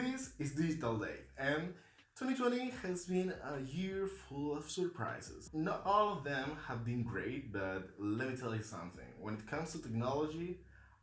This is Digital Day, and 2020 has been a year full of surprises. Not all of them have been great, but let me tell you something. When it comes to technology,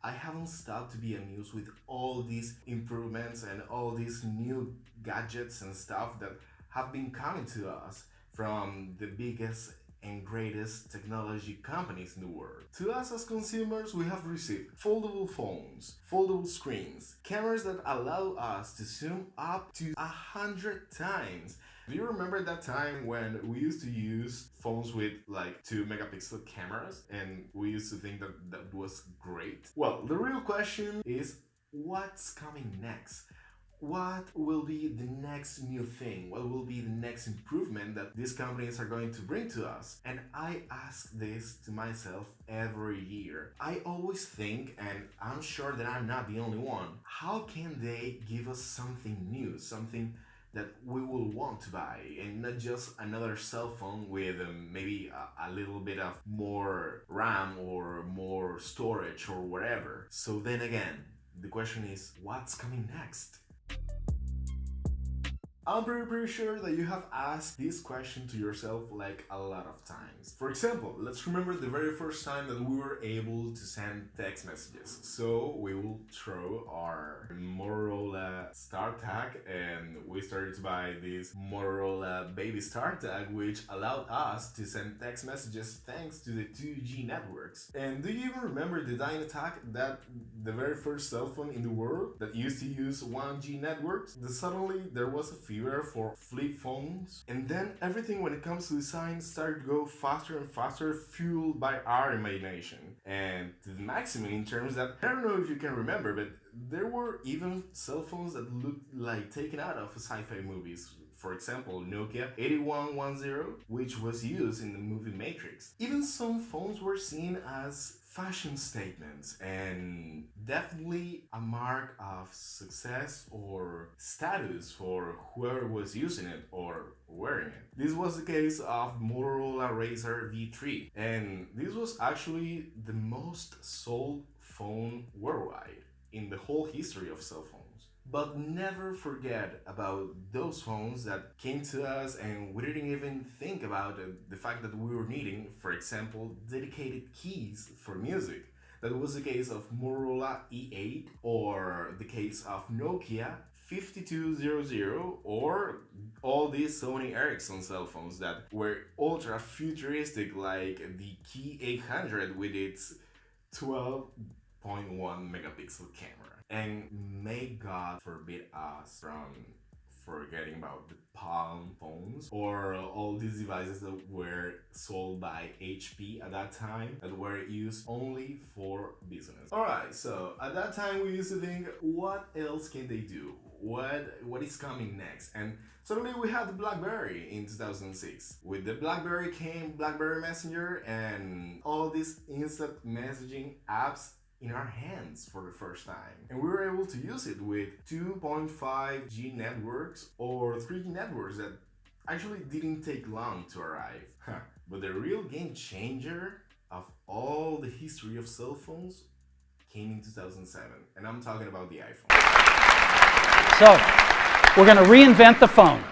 I haven't stopped to be amused with all these improvements and all these new gadgets and stuff that have been coming to us from the biggest and greatest technology companies in the world. To us as consumers, we have received foldable phones, foldable screens, cameras that allow us to zoom up to 100 times. Do you remember that time when we used to use phones with like 2 megapixel cameras and we used to think that that was great? Well, the real question is what's coming next? What will be the next new thing? What will be the next improvement that these companies are going to bring to us? And I ask this to myself every year. I always think, and I'm sure that I'm not the only one, how can they give us something new, something that we will want to buy, and not just another cell phone with maybe a little bit of more RAM or more storage or whatever. So then again, the question is, what's coming next? I'm pretty sure that you have asked this question to yourself like a lot of times. For example, let's remember the very first time that we were able to send text messages. So we will throw our Motorola StarTag and we started to buy this Motorola Baby StarTag, which allowed us to send text messages thanks to the 2G networks. And do you even remember the Dynatac, that the very first cell phone in the world that used to use 1G networks? Suddenly there was a fever for flip phones, and then everything when it comes to design started to go faster and faster, fueled by our imagination. And to the maximum in terms that, I don't know if you can remember, but there were even cell phones that looked like taken out of sci-fi movies. For example, Nokia 8110, which was used in the movie Matrix. Even some phones were seen as fashion statements and definitely a mark of success or status for whoever was using it or wearing it. This was the case of Motorola Razr V3, and this was actually the most sold phone worldwide in the whole history of cell phones. But never forget about those phones that came to us and we didn't even think about the fact that we were needing, for example, dedicated keys for music. That was the case of Motorola E8 or the case of Nokia 5200 or all these Sony Ericsson cell phones that were ultra futuristic, like the Key 800 with its 12.1 megapixel camera. And may God forbid us from forgetting about the Palm phones or all these devices that were sold by HP at that time that were used only for business. Alright, so at that time we used to think, what else can they do? What is coming next? And suddenly we had the BlackBerry in 2006. With the BlackBerry came BlackBerry Messenger and all these instant messaging apps in our hands for the first time. And we were able to use it with 2.5G networks or 3G networks that actually didn't take long to arrive. But the real game changer of all the history of cell phones came in 2007, and I'm talking about the iPhone. So, we're going to reinvent the phone.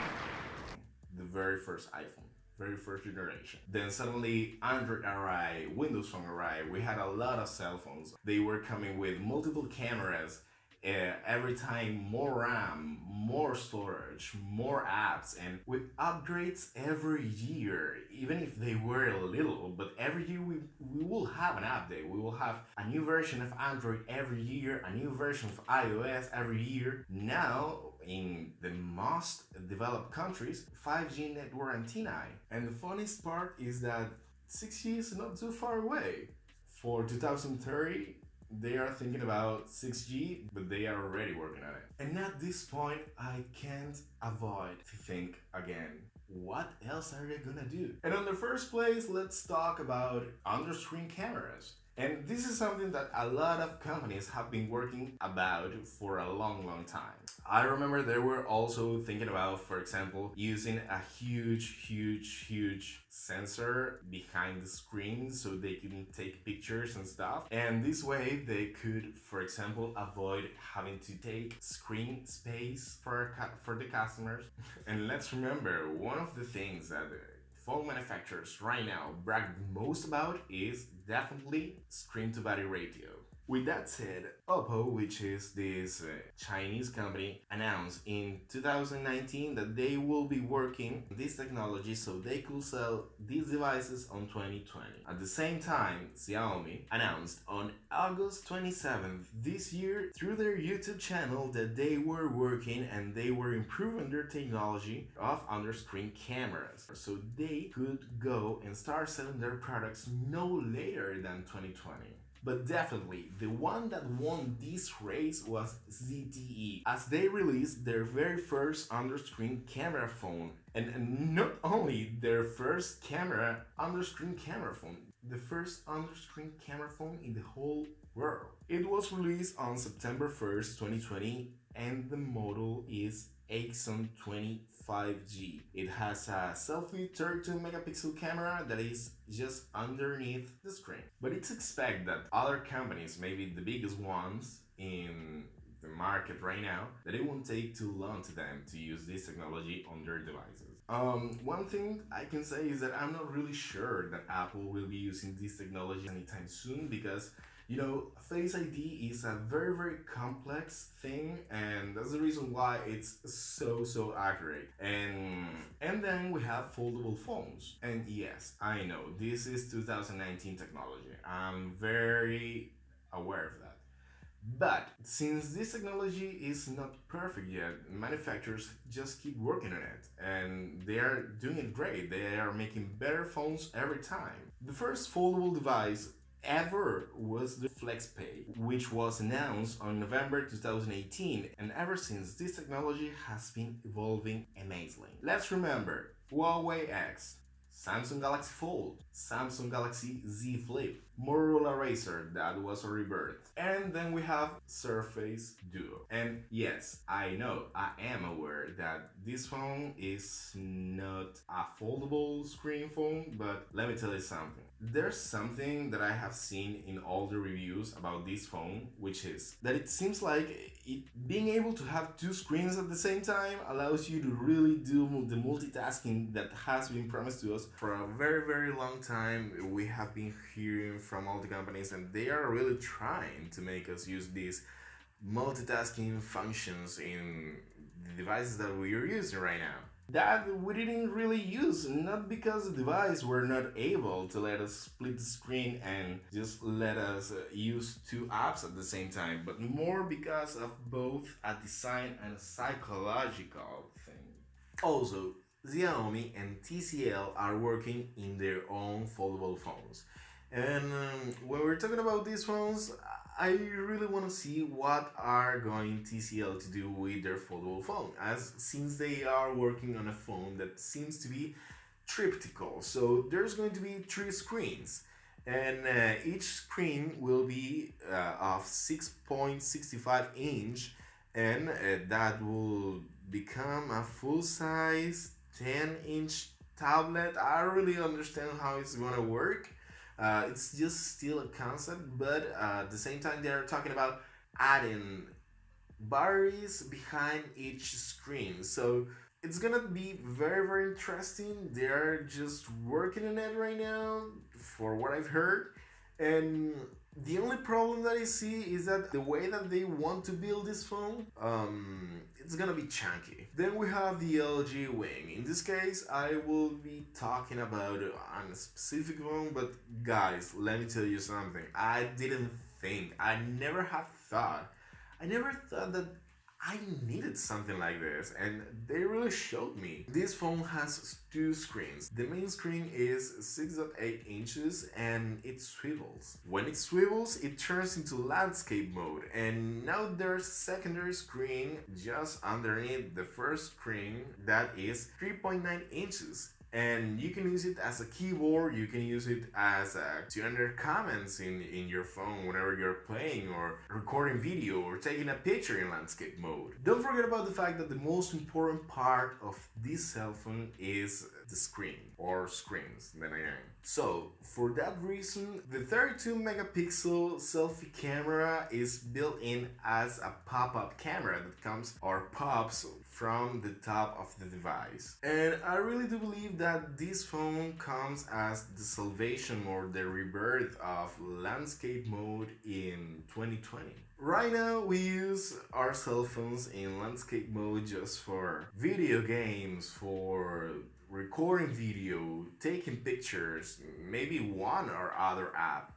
The very first iPhone. Very first generation. Then suddenly Android arrived, Windows Phone arrived. We had a lot of cell phones. They were coming with multiple cameras, every time more RAM, more storage, more apps, and with upgrades every year, even if they were a little, but every year we will have an update. We will have a new version of Android every year, a new version of iOS every year. Now, in the most developed countries, 5G network antennae. And the funniest part is that 6G is not too far away. For 2030, they are thinking about 6G, but they are already working on it. And at this point, I can't avoid to think again, what else are they gonna do? And in the first place, let's talk about under-screen cameras. And this is something that a lot of companies have been working about for a long time. I remember they were also thinking about, for example, using a huge sensor behind the screen so they can take pictures and stuff. And this way they could, for example, avoid having to take screen space for the customers. And let's remember, one of the things that phone manufacturers right now brag most about is definitely screen to body ratio. With that said, Oppo, which is this Chinese company, announced in 2019 that they will be working this technology so they could sell these devices on 2020. At the same time, Xiaomi announced on August 27th this year through their YouTube channel that they were working and they were improving their technology of under-screen cameras so they could go and start selling their products no later than 2020. But definitely, the one that won this race was ZTE, as they released their very first under-screen camera phone. And not only their first under-screen camera phone, the first under-screen camera phone in the whole world. It was released on September 1st, 2020, and the model is Axon 25G. It has a selfie 32 megapixel camera that is just underneath the screen. But it's expected that other companies, maybe the biggest ones in the market right now, that it won't take too long to them to use this technology on their devices. One thing I can say is that I'm not really sure that Apple will be using this technology anytime soon because Face ID is a very complex thing, and that's the reason why it's so accurate. And then we have foldable phones. And yes, I know this is 2019 technology. I'm very aware of that. But since this technology is not perfect yet, manufacturers just keep working on it, and they are doing it great. They are making better phones every time. The first foldable device ever was the FlexPay, which was announced on November 2018, and ever since this technology has been evolving amazingly. Let's remember Huawei X, Samsung Galaxy Fold, Samsung Galaxy Z Flip, Motorola Razr that was a rebirth, and then we have Surface Duo. And yes, I know, I am aware that this phone is not a foldable screen phone, but let me tell you something. There's something that I have seen in all the reviews about this phone, which is that it seems like being able to have two screens at the same time allows you to really do the multitasking that has been promised to us for a very long time. We have been hearing from all the companies, and they are really trying to make us use these multitasking functions in the devices that we are using right now. That we didn't really use, not because the device were not able to let us split the screen and just let us use two apps at the same time, but more because of both a design and a psychological thing. Also, Xiaomi and TCL are working in their own foldable phones. And when we're talking about these phones, I really want to see what are going TCL to do with their foldable phone, as since they are working on a phone that seems to be triptychal. So there's going to be three screens, and each screen will be of 6.65 inch, and that will become a full-size 10-inch tablet. I don't really understand how it's gonna work. It's just still a concept, but at the same time, they're talking about adding batteries behind each screen. So it's gonna be very interesting. They're just working on it right now, for what I've heard. And the only problem that I see is that the way that they want to build this phone, it's gonna be chunky. Then we have the LG Wing. In this case, I will be talking about a specific phone, but guys, let me tell you something. I never thought that I needed something like this, and they really showed me. This phone has two screens. The main screen is 6.8 inches and it swivels. When it swivels, it turns into landscape mode, and now there's a secondary screen just underneath the first screen that is 3.9 inches. And you can use it as a keyboard, you can use it as to enter comments in your phone whenever you're playing or recording video or taking a picture in landscape mode. Don't forget about the fact that the most important part of this cell phone is the screen, or screens, then again. So, for that reason, the 32 megapixel selfie camera is built in as a pop-up camera that comes or pops from the top of the device. And I really do believe that this phone comes as the salvation or the rebirth of landscape mode in 2020. Right now we use our cell phones in landscape mode just for video games, for recording video, taking pictures, maybe one or other app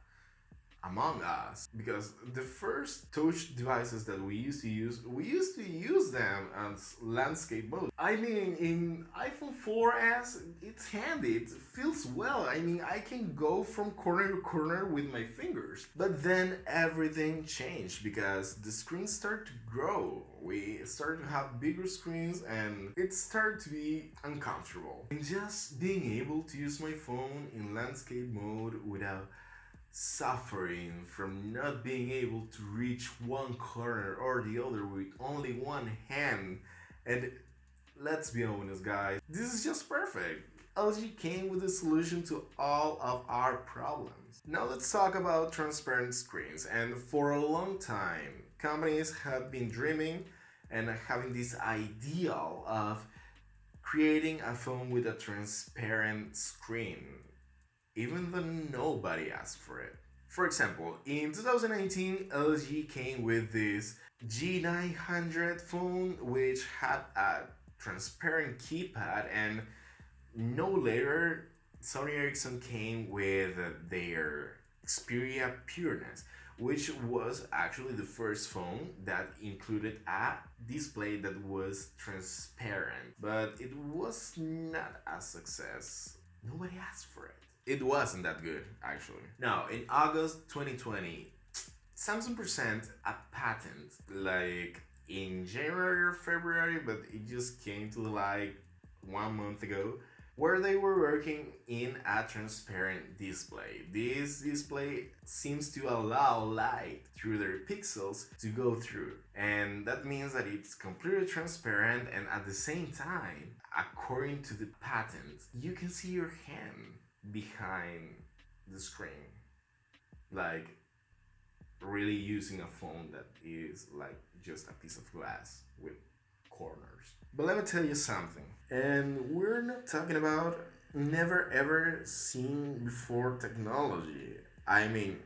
among us, because the first touch devices that we used to use them as landscape mode. I mean, in iPhone 4S, it's handy, it feels well. I mean, I can go from corner to corner with my fingers. But then everything changed because the screens started to grow. We started to have bigger screens and it started to be uncomfortable. And just being able to use my phone in landscape mode without suffering from not being able to reach one corner or the other with only one hand. And let's be honest, guys, this is just perfect. LG came with a solution to all of our problems. Now let's talk about transparent screens. And for a long time, companies have been dreaming and having this ideal of creating a phone with a transparent screen, even though nobody asked for it. For example, in 2019, LG came with this G900 phone which had a transparent keypad, and no later, Sony Ericsson came with their Xperia Pureness, which was actually the first phone that included a display that was transparent, but it was not a success. Nobody asked for it. It wasn't that good, actually. Now, in August 2020, Samsung presented a patent like in January or February, but it just came to like 1 month ago, where they were working in a transparent display. This display seems to allow light through their pixels to go through, and that means that it's completely transparent, and at the same time, according to the patent, you can see your hand behind the screen, like really using a phone that is like just a piece of glass with corners. But let me tell you something, and we're not talking about never ever seen before technology. I mean,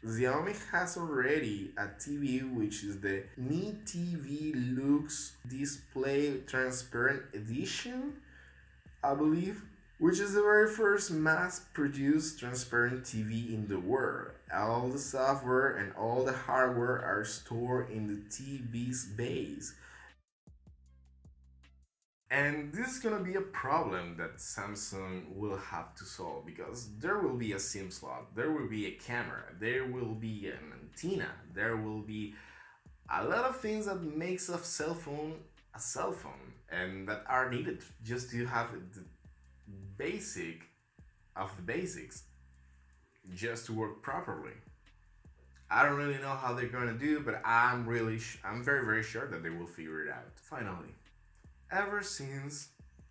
Xiaomi has already a TV which is the Mi TV Lux Display Transparent Edition, I believe, which is the very first mass-produced transparent TV in the world. All the software and all the hardware are stored in the TV's base. And this is gonna be a problem that Samsung will have to solve, because there will be a SIM slot, there will be a camera, there will be an antenna, there will be a lot of things that makes a cell phone a cell phone, and that are needed just to have the basic of the basics just to work properly. I don't really know how they're gonna do, but I'm very sure that they will figure it out. Finally, ever since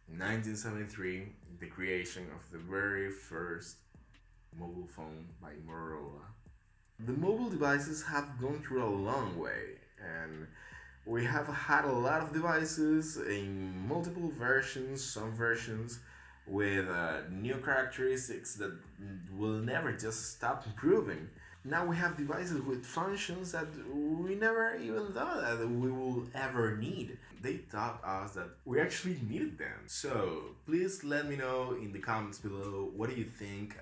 1973, the creation of the very first mobile phone by Motorola, the mobile devices have gone through a long way, and we have had a lot of devices in multiple versions, some versions with new characteristics that will never just stop improving. Now we have devices with functions that we never even thought that we will ever need. They taught us that we actually needed them. So please let me know in the comments below, what do you think?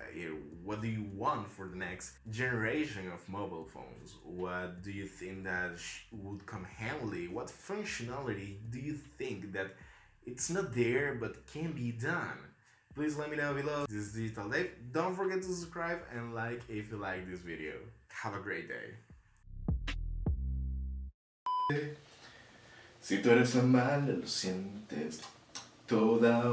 What do you want for the next generation of mobile phones? What do you think that would come handy? What functionality do you think that it's not there but can be done? Please let me know below. This is Digital Dave. Don't forget to subscribe and like if you like this video. Have a great day. Si tú eres amable, lo sientes toda